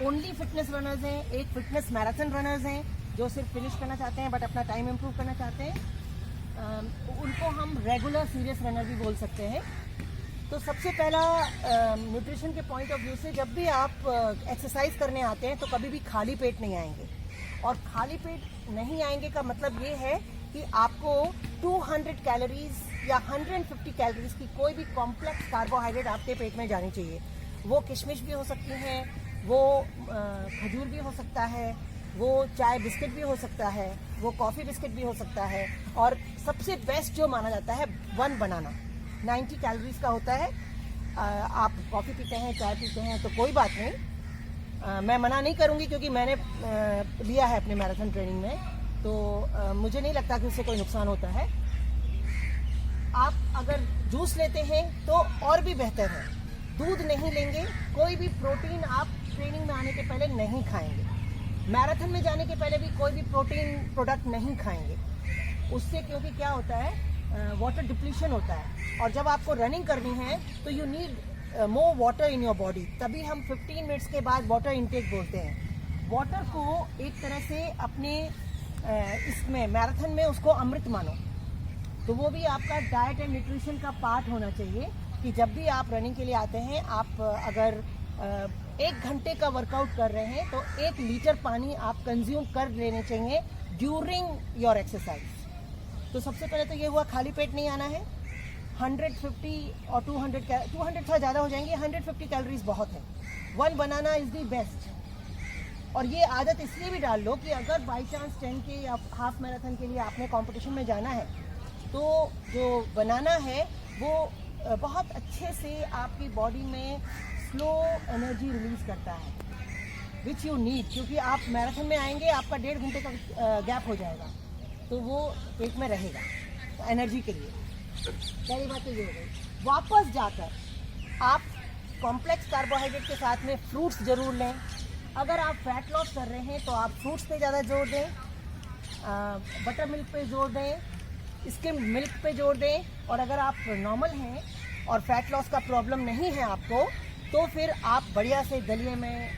Only fitness runners हैं, एक fitness marathon runners हैं जो सिर्फ फिनिश करना चाहते हैं बट अपना टाइम इम्प्रूव करना चाहते हैं। उनको हम रेगुलर सीरियस रनर भी बोल सकते हैं। तो सबसे पहला न्यूट्रिशन के पॉइंट ऑफ व्यू से जब भी आप एक्सरसाइज करने आते हैं तो कभी भी खाली पेट नहीं आएंगे। और खाली पेट नहीं आएंगे का मतलब ये है कि आपको 200 कैलोरीज या 150 कैलोरीज की कोई भी कॉम्प्लेक्स कार्बोहाइड्रेट आपके पेट में जानी चाहिए। वो किशमिश भी हो सकती हैं, वो खजूर भी हो सकता है, वो चाय बिस्किट भी हो सकता है, वो कॉफ़ी बिस्किट भी हो सकता है। और सबसे बेस्ट जो माना जाता है वन बनाना 90 कैलोरीज का होता है। आप कॉफ़ी पीते हैं, चाय पीते हैं तो कोई बात नहीं, मैं मना नहीं करूँगी क्योंकि मैंने लिया है अपने मैराथन ट्रेनिंग में, तो मुझे नहीं लगता कि उससे कोई नुकसान होता है। आप अगर जूस लेते हैं तो और भी बेहतर है। दूध नहीं लेंगे, कोई भी प्रोटीन आप ट्रेनिंग में आने के पहले नहीं खाएंगे। मैराथन में जाने के पहले भी कोई भी प्रोटीन प्रोडक्ट नहीं खाएंगे उससे, क्योंकि क्या होता है वाटर डिप्लीशन होता है। और जब आपको रनिंग करनी है तो you need more water in your body, तभी हम 15 मिनट्स के बाद वाटर इनटेक बोलते हैं। वाटर को एक तरह से अपने इसमें मैराथन में उसको अमृत मानो, तो वो भी आपका डाइट एंड न्यूट्रिशन का पार्ट होना चाहिए कि जब भी आप रनिंग के लिए आते हैं, आप अगर 1 घंटे का वर्कआउट कर रहे हैं तो 1 लीटर पानी आप कंज्यूम कर लेने चाहिए ड्यूरिंग योर एक्सरसाइज। तो सबसे पहले तो ये हुआ, खाली पेट नहीं आना है। 150 और 200 थोड़ा ज़्यादा हो जाएंगे, 150 कैलोरीज बहुत है। 1 बनाना इज़ दी बेस्ट। और ये आदत इसलिए भी डाल लो कि अगर बाई चांस 10 के या हाफ मैराथन के लिए आपने कंपटीशन में जाना है तो जो बनाना है वो बहुत अच्छे से आपकी बॉडी में स्लो एनर्जी रिलीज करता है विच यू नीड, क्योंकि आप मैराथन में आएंगे, आपका 1.5 घंटे का गैप हो जाएगा तो वो पेट में रहेगा तो एनर्जी के लिए। पहली बात तो ये हो गई। वापस जाकर आप कॉम्प्लेक्स कार्बोहाइड्रेट के साथ में फ्रूट्स ज़रूर लें। अगर आप फैट लॉस कर रहे हैं तो आप फ्रूट्स पे ज़्यादा जोर दें, बटर मिल्क पे जोर दें, स्किम मिल्क पे जोर दें। और अगर आप नॉर्मल हैं और फैट लॉस का प्रॉब्लम नहीं है आपको, तो फिर आप बढ़िया से दलिए में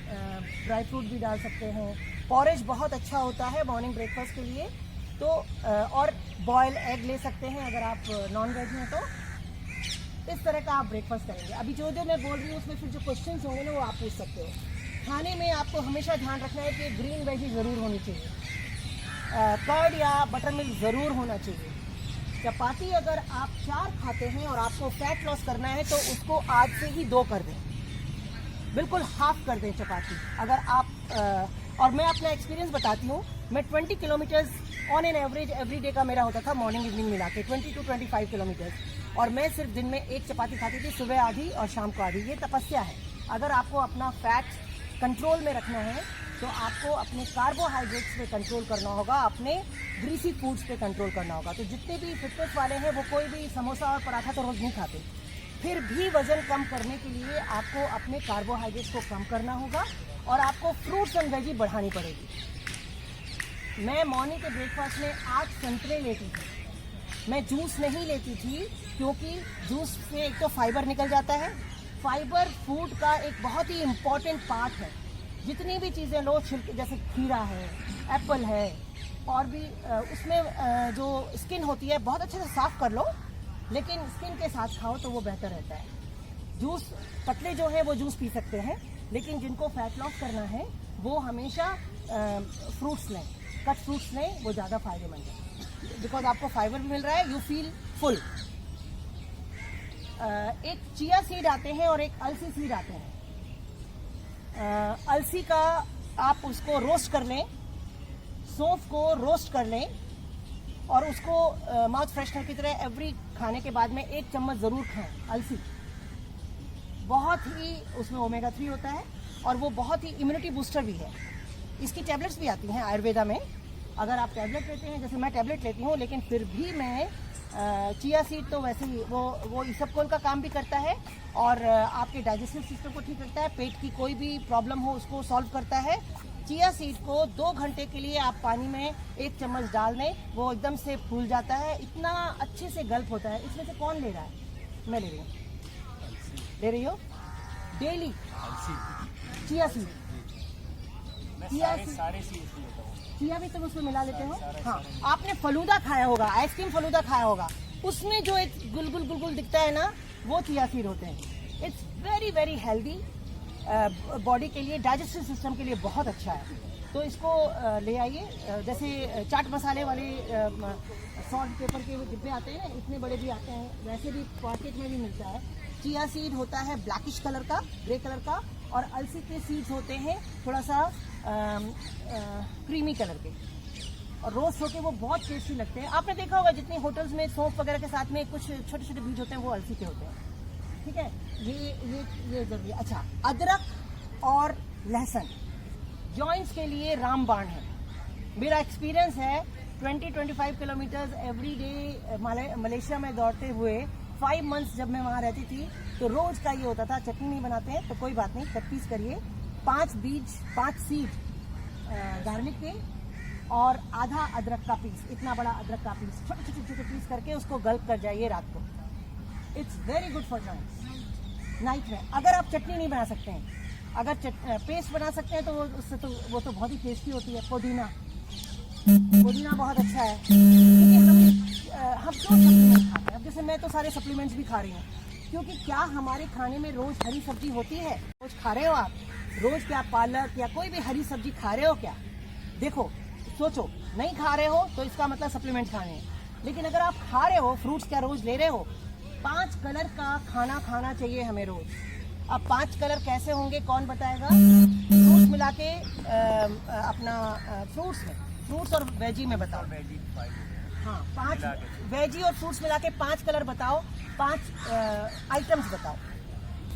ड्राई फ्रूट भी डाल सकते हैं। पॉरेज बहुत अच्छा होता है मॉर्निंग ब्रेकफास्ट के लिए, तो और बॉयल एग ले सकते हैं अगर आप नॉन वेज हैं तो। इस तरह का आप ब्रेकफास्ट करेंगे। अभी जो मैं बोल रही हूँ उसमें फिर जो क्वेश्चंस होंगे ना वो आप पूछ सकते हो। खाने में आपको हमेशा ध्यान रखना है कि ग्रीन वेजी ज़रूर होनी चाहिए, कर्ड या बटर मिल्क ज़रूर होना चाहिए। चपाती अगर आप 4 खाते हैं और आपको फैट लॉस करना है तो उसको आज से ही 2 कर दें, बिल्कुल हाफ कर दें चपाती। अगर आप और मैं अपना एक्सपीरियंस बताती हूँ, मैं 20 kilometres on an average every day का मेरा होता था, मॉर्निंग इवनिंग मिला के 20 to 25 किलोमीटर्स, और मैं सिर्फ दिन में 1 चपाती खाती थी, सुबह आधी और शाम को आधी। ये तपस्या है। अगर आपको अपना फैट कंट्रोल में रखना है तो आपको अपने कार्बोहाइड्रेट्स पे कंट्रोल करना होगा, अपने ग्रीसी फूड्स पे कंट्रोल करना होगा। तो जितने भी फिटनेस वाले हैं वो कोई भी समोसा और पराठा तो रोज़ नहीं खाते, फिर भी वज़न कम करने के लिए आपको अपने कार्बोहाइड्रेट्स को कम करना होगा और आपको फ्रूट्स एंड वेजी बढ़ानी पड़ेगी। मैं मॉर्निंग के ब्रेकफास्ट में 8 संतरे लेती थी। मैं जूस नहीं लेती थी क्योंकि जूस से एक तो फाइबर निकल जाता है। फाइबर फूड का एक बहुत ही इम्पॉर्टेंट पार्ट है। जितनी भी चीज़ें लो, छिलके जैसे खीरा है, एप्पल है, और भी उसमें जो स्किन होती है बहुत अच्छे से साफ़ कर लो, लेकिन स्किन के साथ खाओ तो वो बेहतर रहता है। जूस पतले जो है वो जूस पी सकते हैं, लेकिन जिनको फैट लॉस करना है वो हमेशा फ्रूट्स लें, कट फ्रूट्स लें, वो ज़्यादा फायदेमंद है बिकॉज आपको फाइबर भी मिल रहा है, यू फील फुल। एक चिया सीड आते हैं और एक अलसी सीड आते हैं। अलसी का आप उसको रोस्ट कर लें, सौंफ को रोस्ट कर लें और उसको माउथ फ्रेशनर की तरह एवरी खाने के बाद में 1 चम्मच ज़रूर खाएं। अलसी बहुत ही उसमें ओमेगा 3 होता है और वो बहुत ही इम्यूनिटी बूस्टर भी है। इसकी टैबलेट्स भी आती हैं आयुर्वेदा में। अगर आप टैबलेट लेते हैं, जैसे मैं टैबलेट लेती हूँ, लेकिन फिर भी मैं चिया सीड तो वैसे ही वो इसबगोल का काम भी करता है और आपके डाइजेस्टिव सिस्टम को ठीक रखता है, पेट की कोई भी प्रॉब्लम हो उसको सॉल्व करता है। चिया सीड को 2 घंटे के लिए आप पानी में 1 चम्मच डाल दें, वो एकदम से फूल जाता है, इतना अच्छे से गल्प होता है। इसमें से कौन ले रहा है? मैं ले रही हूँ। ले रही हो डेली चिया सीड। सारे सीड्स लेता हूँ। चिया भी तुम उसमें मिला लेते हो? हाँ, आपने फलूदा खाया होगा, आइसक्रीम फलूदा खाया होगा, उसमें जो एक गुलगुल गुलगुल दिखता है ना, वो चिया सीड होते हैं। It's very very healthy, body के लिए, डाइजेस्टिव सिस्टम के लिए बहुत अच्छा है। तो इसको ले आइए। जैसे चाट मसाले वाले सॉल्ट पेपर के डिब्बे आते हैं ना, इतने बड़े भी आते हैं, वैसे भी पॉकेट में भी मिलता है। चिया सीड होता है ब्लैकिश कलर का, ग्रे कलर का, और अलसी के सीड्स होते हैं थोड़ा सा क्रीमी कलर के, और रोस्ट होके वो बहुत टेस्टी लगते हैं। आपने देखा होगा जितनी होटल्स में सौंफ वगैरह के साथ में कुछ छोटे छोटे बीज होते हैं, वो अलसी के होते हैं। ठीक है, ये जरूरी है। अच्छा, अदरक और लहसुन जॉइंट्स के लिए रामबाण है। मेरा एक्सपीरियंस है 20-25 किलोमीटर्स एवरी डे मलेशिया में दौड़ते हुए 5 मंथ्स जब मैं वहाँ रहती थी, तो रोज का ये होता था। चटनी नहीं बनाते हैं तो कोई बात नहीं, कट पीस करिए, 5 सीड गार्लिक के और आधा अदरक का पीस, इतना बड़ा अदरक का पीस छोटे छोटे छोटे पीस करके उसको गल्प कर जाइए रात को। It's very good for joints night में। अगर आप चटनी नहीं बना सकते हैं, अगर पेस्ट बना सकते हैं तो वो तो बहुत ही टेस्टी होती है। पुदीना बहुत अच्छा है, क्योंकि हम जो सप्लीमेंट खाते हैं, अब जैसे मैं तो सारे सप्लीमेंट्स भी खा रही हूँ, क्योंकि क्या हमारे खाने में रोज हरी सब्जी होती है? रोज खा रहे हो आप? रोज क्या पालक या कोई भी हरी सब्जी खा रहे हो क्या? देखो, सोचो, नहीं खा रहे हो तो इसका मतलब सप्लीमेंट खाने हैं। लेकिन अगर आप खा रहे हो, फ्रूट्स क्या रोज ले रहे हो? 5 कलर का खाना खाना चाहिए हमें रोज। अब 5 कलर कैसे होंगे, कौन बताएगा? फ्रूट्स मिला के अपना फ्रूट्स और वेजी में बताओ। हाँ, 5 वेजी और फ्रूट्स मिला के 5 कलर बताओ, 5 आइटम्स बताओ,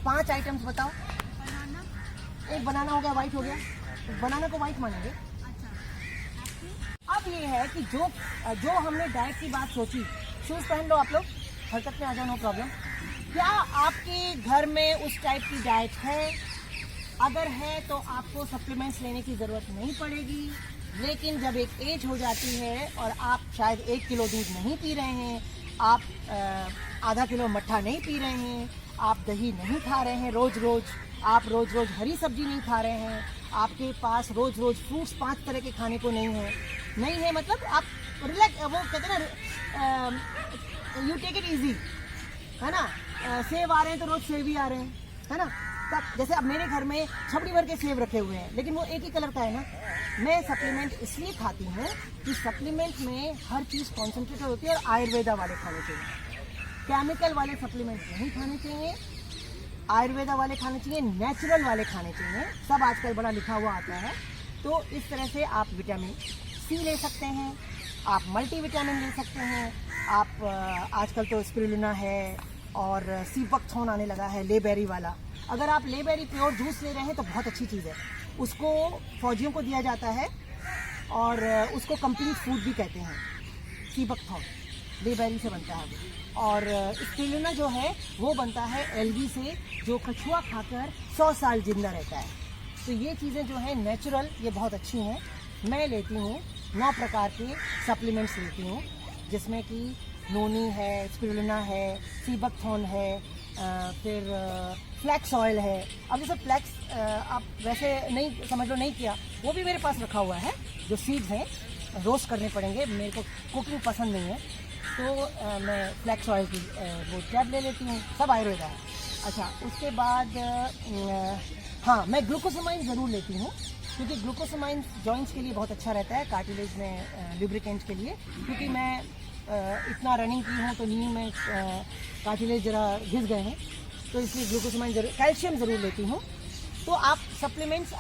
5 आइटम्स बताओ। एक बनाना हो गया, वाइट हो गया, बनाना को वाइट मानेंगे। अब ये है कि जो हमने डाइट की बात सोची, शूज पहन लो आप लोग, हरकत में आ जाओ, नो प्रॉब्लम। क्या आपके घर में उस टाइप की डाइट है? अगर है तो आपको सप्लीमेंट्स लेने की जरूरत नहीं पड़ेगी। लेकिन जब एक एज हो जाती है और आप शायद 1 किलो दूध नहीं पी रहे हैं, आप आधा किलो मट्ठा नहीं पी रहे हैं, आप दही नहीं खा रहे हैं रोज रोज, आप रोज रोज हरी सब्जी नहीं खा रहे हैं, आपके पास रोज रोज फ्रूट्स 5 तरह के खाने को नहीं है, मतलब आप रिलैक्स, वो कहते हैं ना, यू टेक इट इजी, है ना। सेब आ रहे हैं तो रोज सेब ही आ रहे हैं, है ना। तब जैसे अब मेरे घर में छबड़ी भर के सेब रखे हुए हैं, लेकिन वो एक ही कलर का है ना। मैं सप्लीमेंट इसलिए खाती हूँ कि सप्लीमेंट में हर चीज़ कॉन्सेंट्रेटेड होती है, और आयुर्वेदा वाले खाने चाहिए, केमिकल वाले सप्लीमेंट नहीं खाने चाहिए, आयुर्वेदा वाले खाने चाहिए, नेचुरल वाले खाने चाहिए। सब आजकल बड़ा लिखा हुआ आता है। तो इस तरह से आप विटामिन सी ले सकते हैं, आप मल्टीविटामिन ले सकते हैं, आप आजकल तो स्पिरुलिना है और सीबकथॉर्न आने लगा है, लेबेरी वाला। अगर आप लेबेरी प्योर जूस ले रहे हैं तो बहुत अच्छी चीज़ है, उसको फौजियों को दिया जाता है और उसको कंप्लीट फूड भी कहते हैं। सीबकथॉर्न लेबेरी से बनता है वो, और स्पिरुलिना जो है वो बनता है एलगी से, जो कछुआ खाकर 100 साल जिंदा रहता है। तो ये चीज़ें जो हैं नेचुरल, ये बहुत अच्छी हैं। मैं लेती हूँ 9 प्रकार के सप्लीमेंट्स लेती हूँ, जिसमें कि नोनी है, स्पिरुलिना है, सीबकथॉर्न है, फिर फ्लैक्स ऑयल है। अब जैसे फ्लैक्स आप वैसे नहीं समझ लो, नहीं किया, वो भी मेरे पास रखा हुआ है। जो सीड्स हैं रोस्ट करने पड़ेंगे, मेरे को कुकिंग पसंद नहीं है, तो मैं फ्लैक्स ऑयल की वो टैब ले लेती हूँ। सब आयुर्वेदा है। अच्छा, उसके बाद हाँ, मैं ग्लूकोसामाइन ज़रूर लेती हूँ, क्योंकि ग्लूकोसामाइन जॉइंट्स के लिए बहुत अच्छा रहता है, कार्टिलेज में लुब्रिकेंट के लिए। क्योंकि मैं इतना रनिंग की हूँ तो नी में कार्टिलेज जरा घिस गए हैं, तो इसलिए ग्लूकोसामाइन जरूर, कैल्शियम ज़रूर लेती हूँ। तो आप सप्लीमेंट्स,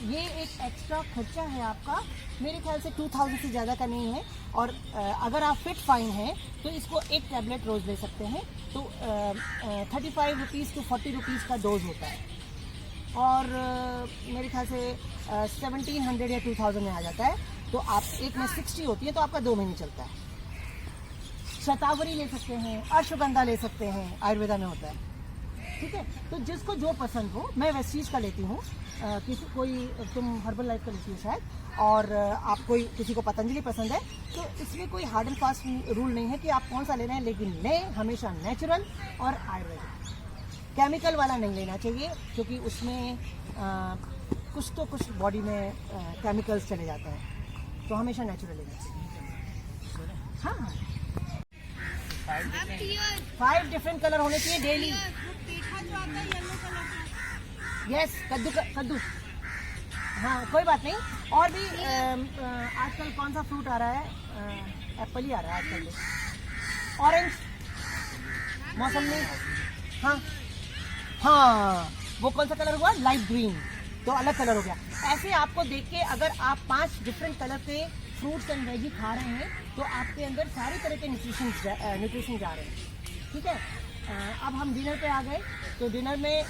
ये एक एक्स्ट्रा खर्चा है आपका, मेरे ख्याल से 2000 से ज़्यादा का नहीं है। और अगर आप फिट फाइन हैं तो इसको एक टैबलेट रोज़ ले सकते हैं, तो 35 रुपीज़ टू 40 रुपीज़ का डोज होता है, और मेरे ख्याल से 1700 या 2000 में आ जाता है। तो आप एक में 60 होती है, तो आपका 2 महीने चलता है। शतावरी ले सकते हैं, अश्वगंधा ले सकते हैं, आयुर्वेदा में होता है। ठीक है, तो जिसको जो पसंद हो, मैं वेस्टीज का लेती हूँ, कोई तुम हर्बल लाइफ का लेती हो शायद, और आप किसी को पतंजलि पसंद है, तो इसमें कोई हार्ड एंड फास्ट रूल नहीं है कि आप कौन सा ले रहे हैं, लेकिन लें हमेशा नेचुरल और आयुर्वेदिक। केमिकल वाला नहीं लेना चाहिए, क्योंकि उसमें कुछ तो कुछ बॉडी में केमिकल्स चले जाते हैं, तो हमेशा नेचुरल लेना चाहिए। हाँ हाँ, 5 डिफरेंट कलर होने चाहिए डेली। यस, कद्दू, हाँ कोई बात नहीं। और भी आजकल कौन सा फ्रूट आ रहा है, एप्पल ही आ रहा है आजकल तो। ऑरेंज, मौसमी, हाँ हाँ, वो कौन सा कलर हुआ, लाइट ग्रीन, तो अलग कलर हो गया। ऐसे आपको देख के अगर आप 5 डिफरेंट कलर के फ्रूट्स एंड वेजी खा रहे हैं तो आपके अंदर सारी तरह के न्यूट्रिशन जा रहे हैं। ठीक है, अब हम डिनर पे आ गए। तो डिनर में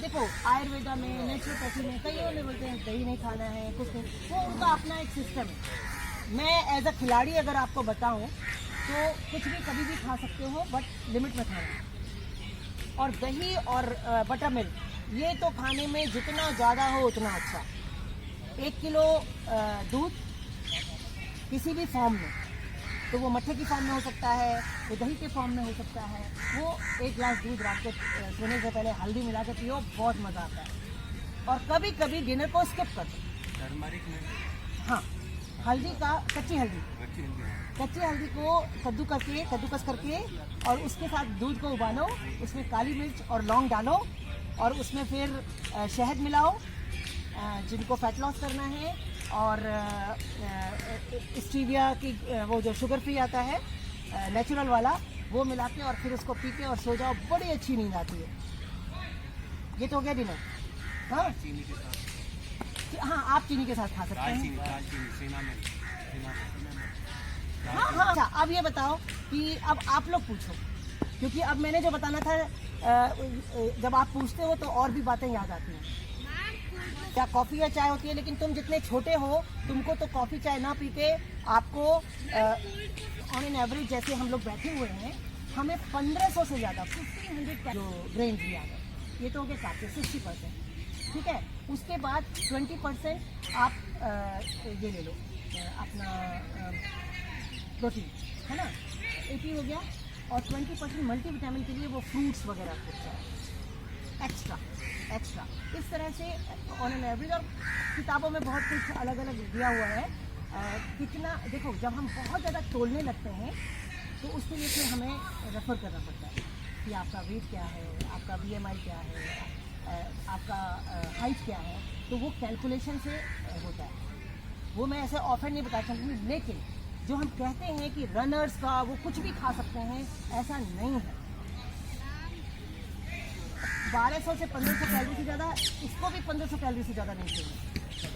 देखो, आयुर्वेदा में, नेचुरोपैथी में कईयों में बोलते हैं दही नहीं खाना है, कुछ नहीं, वो उनका अपना एक सिस्टम है। मैं एज अ खिलाड़ी अगर आपको बताऊं तो कुछ भी कभी भी खा सकते हो, बट लिमिट में खाना है। और दही और बटर मिल्क, ये तो खाने में जितना ज़्यादा हो उतना अच्छा। 1 किलो दूध किसी भी फॉर्म में, तो वो मट्ठे की फॉर्म में हो सकता है, वो दही के फॉर्म में हो सकता है, वो 1 गिलास दूध रात को सोने से पहले हल्दी मिला के पियो, बहुत मज़ा आता है। और कभी कभी डिनर को स्किप कर दो। टर्मरिक में, हाँ, हल्दी का, कच्ची हल्दी को कद्दूकस करके और उसके साथ दूध को उबालो, उसमें काली मिर्च और लौंग डालो और उसमें फिर शहद मिलाओ, जिनको फैट लॉस करना है, और स्टीविया की वो जो शुगर फ्री आता है नेचुरल वाला, वो मिला के और फिर उसको पी के और सो जाओ, बड़ी अच्छी नींद आती है। ये तो हो गया डिनर। हाँ चीनी के साथ, हाँ, आप चीनी के साथ खा सकते हैं। हाँ हाँ। अच्छा, अब ये बताओ कि अब आप लोग पूछो, क्योंकि अब मैंने जो बताना था, जब आप पूछते हो तो और भी बातें याद आती हैं। क्या कॉफ़ी या चाय होती है, लेकिन तुम जितने छोटे हो तुमको तो कॉफ़ी चाय ना पी के आपको ऑन एन एवरेज, जैसे हम लोग बैठे हुए हैं, हमें 1500 से ज़्यादा 1500 जो ग्रेन भी आ गए, ये तो हो गए काफ़ी 60%। ठीक है, उसके बाद 20% आप ये ले लो, अपना प्रोटीन, है ना, 80 हो गया, और 20% मल्टीविटामिन के लिए वो फ्रूट्स वगैरह कुछ एक्स्ट्रा। इस तरह से ऑन एन एवरेज, और किताबों में बहुत कुछ अलग अलग दिया हुआ है। कितना देखो, जब हम बहुत ज़्यादा तोलने लगते हैं तो उसके लिए फिर हमें रेफर करना पड़ता है कि आपका वेट क्या है, आपका BMI क्या है, आपका हाइट क्या है, तो वो कैलकुलेशन से होता है। वो मैं ऐसे ऑफर नहीं बता सकती, लेकिन जो हम कहते हैं कि रनर्स का वो कुछ भी खा सकते हैं, ऐसा नहीं है। 1200 से 1500 कैलोरी से ज़्यादा, इसको भी 1500 कैलोरी से ज़्यादा नहीं चाहिए।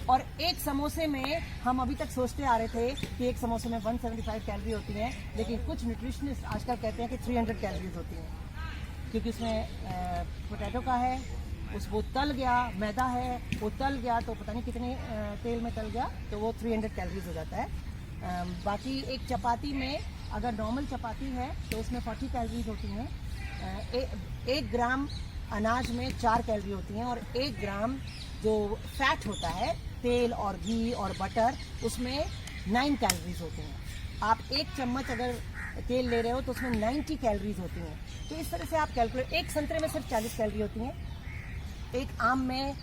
और एक समोसे में हम अभी तक सोचते आ रहे थे कि एक समोसे में 175 कैलोरी होती है, लेकिन कुछ न्यूट्रिशनिस्ट आजकल कहते हैं कि 300 कैलोरीज होती हैं, क्योंकि उसमें पोटैटो का है, वो तल गया, मैदा है, वो तल गया तो पता नहीं कितने तेल में तल गया, तो वो 300 कैलोरीज हो जाता है। बाकी एक चपाती में, अगर नॉर्मल चपाती है तो उसमें 40 कैलोरीज होती हैं। 1 ग्राम अनाज में 4 कैलोरी होती हैं, और 1 ग्राम जो फैट होता है, तेल और घी और बटर, उसमें 9 कैलोरीज होती हैं। आप 1 चम्मच अगर तेल ले रहे हो तो उसमें 90 कैलोरीज होती हैं। तो इस तरह से आप कैलकुलेट, एक संतरे में सिर्फ 40 कैलोरी होती हैं, एक आम में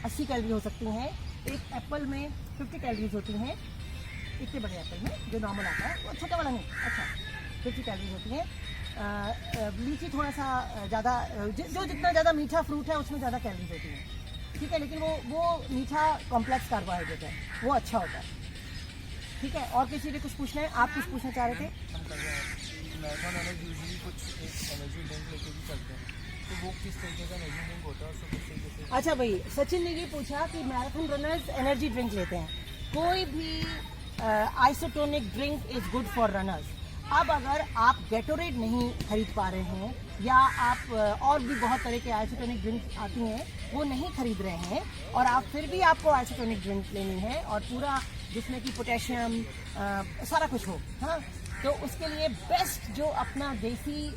80 कैलोरी हो सकती हैं, एक एप्पल में 50 कैलोरीज होती हैं, इतने बड़े एप्पल में जो नॉर्मल आता है, वो छोटा वाला नहीं, अच्छा 50 कैलोरीज होती हैं। लीची थोड़ा सा ज़्यादा, जो जितना ज़्यादा मीठा फ्रूट है उसमें ज़्यादा कैलोरीज होती हैं। ठीक है, लेकिन वो मीठा कॉम्प्लेक्स कार्बोहाइड्रेट है, वो अच्छा होता है। ठीक है, और किसी ने कुछ पूछना है? आप कुछ पूछना चाह रहे थे? मैराथन रनर यूजुअली कुछ एक एनर्जी ड्रिंक लेके भी चलते हैं, तो वो किस तरीके का एनर्जी ड्रिंक होता है, उसको किस तरीके से? अच्छा भाई, सचिन ने ये पूछा कि मैराथन रनर्स एनर्जी ड्रिंक लेते हैं। कोई भी isotonic drink is good for runners. अब अगर आप गेटोरेड नहीं खरीद पा रहे हैं, या आप और भी बहुत तरह के आइसोटोनिक ड्रिंक आती हैं वो नहीं खरीद रहे हैं, और आप फिर भी आपको आइसोटोनिक ड्रिंक लेनी है और पूरा जिसमें कि पोटेशियम सारा कुछ हो, हाँ, तो उसके लिए बेस्ट जो अपना देसी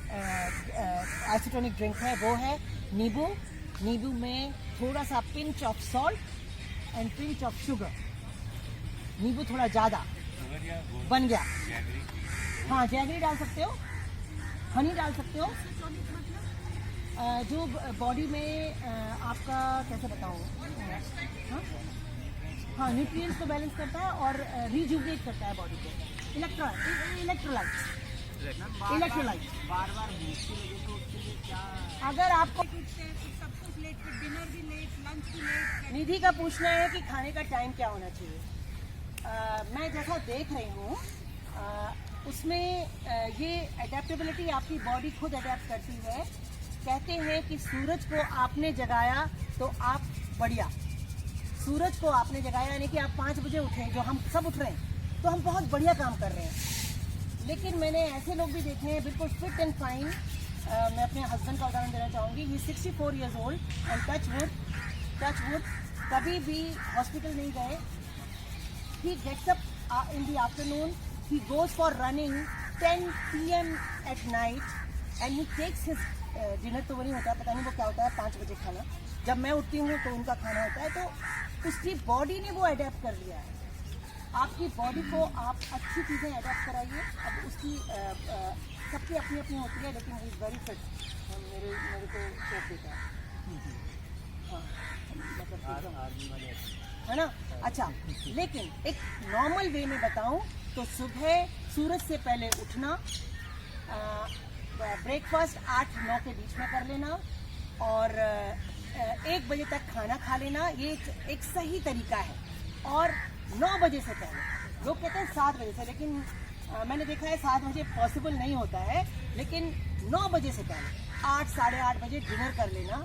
आइसोटोनिक ड्रिंक है वो है नींबू में थोड़ा सा pinch of salt and pinch of sugar. नींबू थोड़ा ज़्यादा बन गया, हाँ, जैगरी डाल सकते हो, हनी डाल सकते हो। जो बॉडी में आपका कैसे बताऊँ, हाँ हाँ, न्यूट्रिएंट्स को बैलेंस करता है और रिजुविनेट करता है बॉडी को। इलेक्ट्रोलाइट्स बार बार भूख की वजह से उसके लिए क्या अगर आपको सब कुछ लेट, फिर डिनर भी लेट, लंच भी लेट। निधि का पूछना है कि खाने का टाइम क्या होना चाहिए। मैं जैसा देख रही हूँ उसमें ये अडेप्टेबिलिटी आपकी बॉडी खुद अडेप्ट करती है। कहते हैं कि सूरज को आपने जगाया तो आप बढ़िया, सूरज को आपने जगाया यानी कि आप 5 बजे उठे, जो हम सब उठ रहे हैं, तो हम बहुत बढ़िया काम कर रहे हैं। लेकिन मैंने ऐसे लोग भी देखे हैं बिल्कुल फिट एंड फाइन। मैं अपने हस्बैंड का उदाहरण देना चाहूँगी। He 64 years old and touch wood कभी भी हॉस्पिटल नहीं गए। He gets up in the afternoon, he goes for running 10 PM at night and he takes his dinner. तो वो नहीं होता, पता नहीं वो क्या होता है, 5 बजे खाना। जब मैं उठती हूँ तो उनका खाना होता है। तो उसकी बॉडी ने वो अडेप्ट कर लिया है। आपकी बॉडी को आप अच्छी चीज़ें अडेप्ट कराइए। अब उसकी सबकी अपनी अपनी होती है, लेकिन ही इज़ वेरी फिट। मेरे को शौक देता है। हाँ, मतलब है ना। अच्छा, लेकिन एक नॉर्मल वे में बताऊं तो सुबह सूरज से पहले उठना, ब्रेकफास्ट 8-9 के बीच में कर लेना और 1 बजे तक खाना खा लेना, ये एक सही तरीका है। और 9 बजे से पहले, लोग कहते हैं 7 बजे से, लेकिन मैंने देखा है 7 बजे पॉसिबल नहीं होता है, लेकिन 9 बजे से पहले 8 साढ़े 8 बजे डिनर कर लेना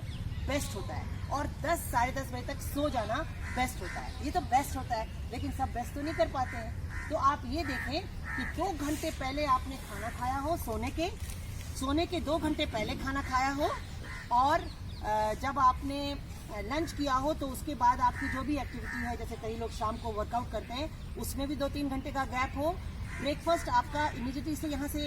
बेस्ट होता है। और 10 साढ़े 10 बजे तक सो जाना बेस्ट होता है। ये तो बेस्ट होता है, लेकिन सब बेस्ट तो नहीं कर पाते हैं। तो आप ये देखें कि 2 घंटे पहले आपने खाना खाया हो, सोने के 2 घंटे पहले खाना खाया हो, और जब आपने लंच किया हो तो उसके बाद आपकी जो भी एक्टिविटी है, जैसे कई लोग शाम को वर्कआउट करते हैं, उसमें भी 2-3 घंटे का गैप हो। ब्रेकफास्ट आपका इमीडिएटली से यहाँ से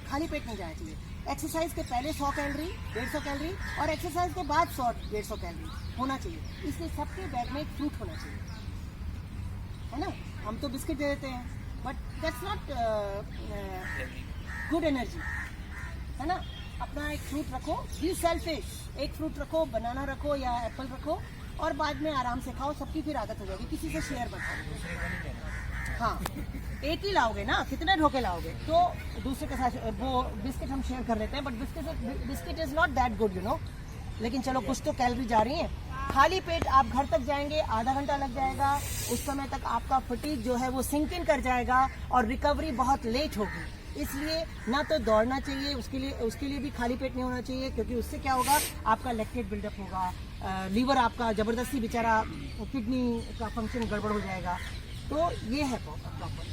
खाली पेट नहीं जाना चाहिए। एक्सरसाइज के पहले 100 कैलोरी, 150 कैलोरी, और एक्सरसाइज के बाद 100-150 कैलोरी होना चाहिए। इसलिए सबके बैग में एक फ्रूट होना चाहिए, है ना। हम तो बिस्किट दे देते हैं, but that's not good energy, है ना। अपना एक फ्रूट रखो, बी सेल्फिश, एक फ्रूट रखो, बनाना रखो या एप्पल रखो, और बाद में आराम से खाओ। सबकी फिर आदत हो जाएगी, किसी से शेयर मत करो। हाँ, एक ही लाओगे ना, कितने ढोके लाओगे, तो दूसरे के साथ वो बिस्किट हम शेयर कर लेते हैं, but biscuit is not that good, you know. लेकिन चलो, कुछ तो कैलोरी जा रही है। खाली पेट आप घर तक जाएंगे, आधा घंटा लग जाएगा। उस समय तक आपका फटीग जो है वो सिंक इन कर जाएगा और रिकवरी बहुत लेट होगी। इसलिए ना तो दौड़ना चाहिए, उसके लिए भी खाली पेट नहीं होना चाहिए, क्योंकि उससे क्या होगा, आपका लैक्टेट बिल्डअप होगा, लीवर आपका जबरदस्ती बेचारा, किडनी का फंक्शन गड़बड़ हो जाएगा। तो ये है प्रॉपर।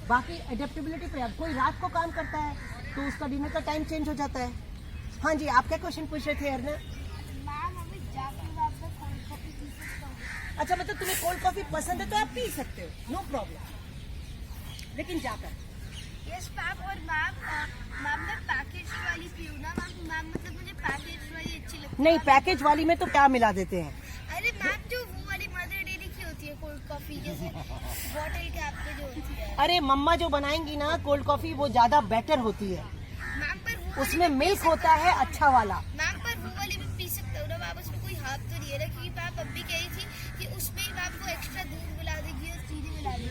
बाकी एडेप्टेबिलिटी पे, अब कोई रात को काम करता है तो उसका डिनर का टाइम चेंज हो जाता है। हाँ जी, आप क्या क्वेश्चन पूछ रहे थे अर्ना? अच्छा, मतलब तुम्हें कोल्ड कॉफी पसंद है तो आप पी सकते हो, नो प्रॉब्लम, लेकिन जाकर। Yes ma'am. और मैम मैं पैकेज वाली पीऊँ ना मैम, मतलब मुझे पैकेज वाली अच्छी लगती है। नहीं, पैकेज वाली में तो क्या मिला देते हैं? अरे मैम, जो वो वाली मदर डेयरी की होती है कोल्ड कॉफी, जैसे बॉटल कैप पे जो होती है। अरे मम्मा जो बनाएंगी ना कोल्ड कॉफी, वो ज्यादा बेटर होती है। मैम पर वो उसमें मिल्क होता है अच्छा वाला। मैम पर वो वाली भी पी सकते हो ना मैम, उसमें कोई हाथ तो नहीं है ना, क्योंकि मैम अब भी कह रही थी कि उसमें ही मैम को एक्स्ट्रा दूध मिला देगी और चीनी मिला देगी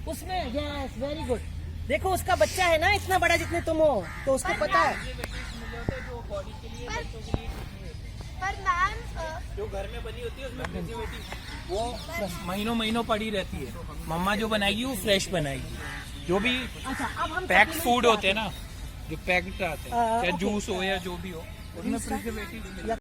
उसमें। Yes, very good. देखो, उसका बच्चा है ना इतना बड़ा जितने तुम हो, तो उसको पता है। पर मैम जो घर में बनी होती है उसमें प्रिजर्वेटिव वो महीनों पड़ी रहती है। मम्मा जो बनाएगी वो फ्रेश बनाएगी। जो भी अच्छा, अब हम पैक्ड supplements फूड पे होते हैं आते ना, जो पैक्ड आते हैं, चाहे ओके। जूस हो या जो भी हो, उसमें Juice का? प्रिजर्वेटिव या